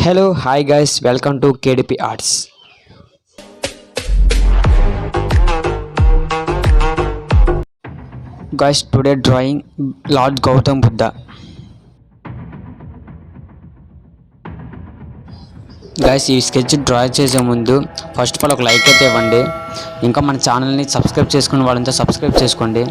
Hello, hi guys, welcome to KDP Arts. Guys, today drawing Lord Goutham Buddha. Guys ఈ sketch draw చేసే ముందు first of all ఒక like అయితే ఇవ్వండి. ఇంకా మన ఛానల్ని సబ్స్క్రైబ్ చేసుకునే వాళ్ళంతా సబ్స్క్రైబ్ చేసుకోండి.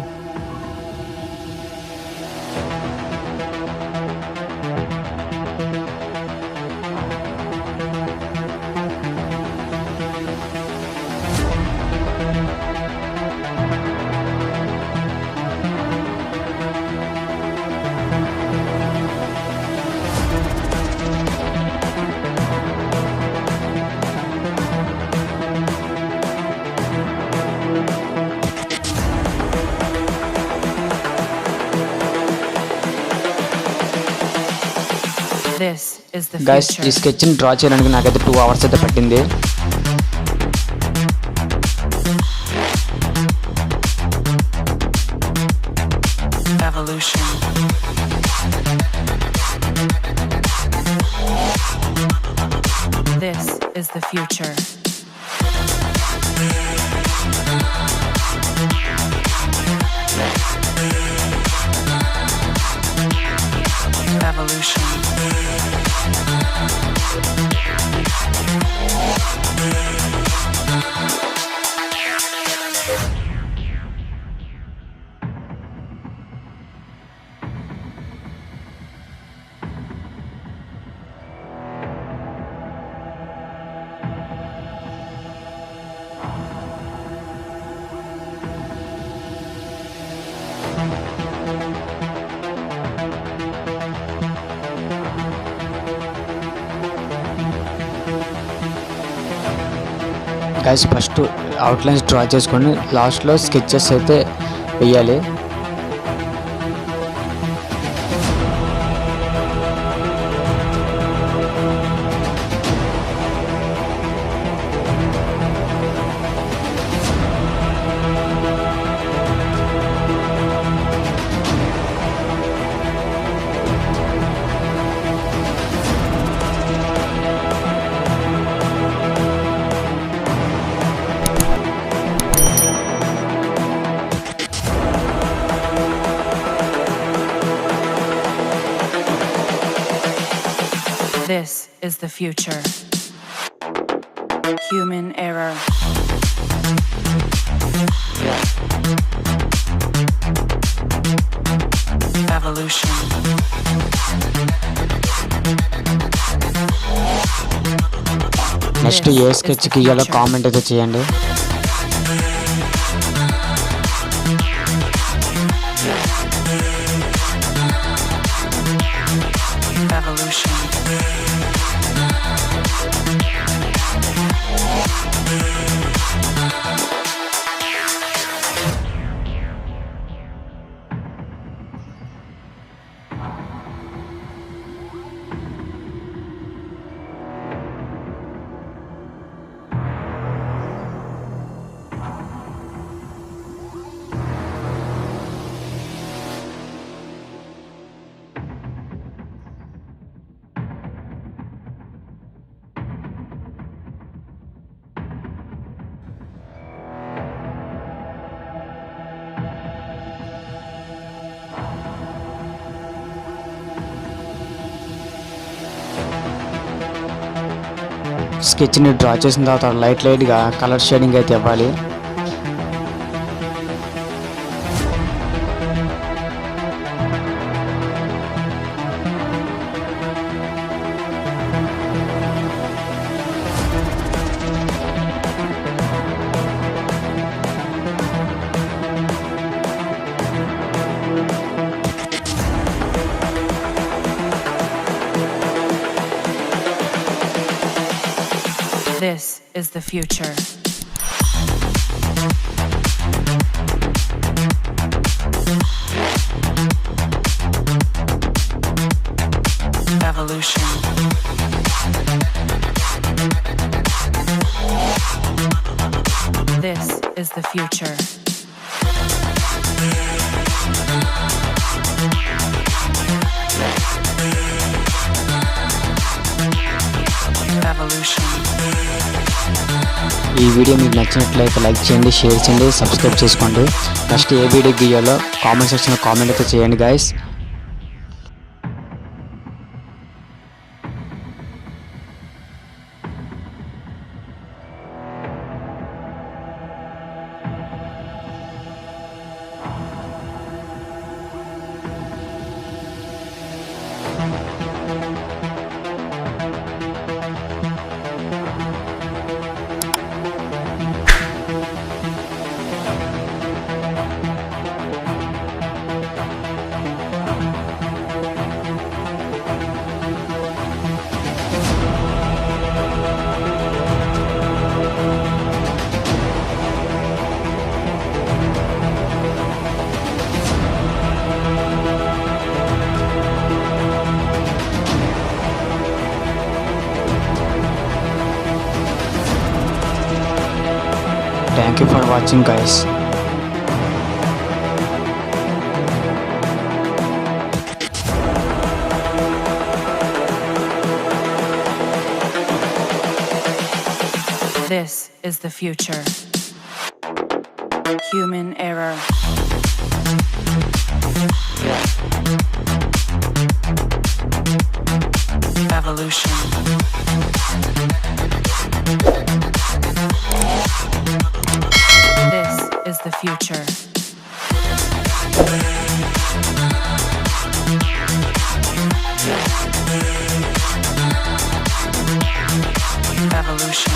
This is the గైస్ ఈ future. స్కెచ్ని డ్రా చేయడానికి నాకైతే 2 hours అయితే పట్టింది. Evolution. This is the future. Evolution. Guys first outlines draw చేసుకొని లాస్ట్లో స్కెచెస్ అయితే వేయాలి. This is the future. Human error. Evolution. Next ఏ స్కెచ్కి ఇయ్యాలో కామెంట్ అయితే చేయండి. Evolution. స్కెచ్ని డ్రా చేసిన తర్వాత లైట్గా కలర్ షేడింగ్ అయితే ఇవ్వాలి. This is the future. Evolution. This is the future. Evolution. ఈ వీడియో మీకు నచ్చినట్లయితే లైక్ చేయండి, షేర్ చేయండి, సబ్స్క్రైబ్ చేసుకోండి. నెక్స్ట్ ఏ వీడియో గీయాలో కామెంట్ సెక్షన్లో కామెంట్ అయితే చేయండి guys. Thank you for watching guys. This is the future. Human error. Evolution. This is the future. Evolution.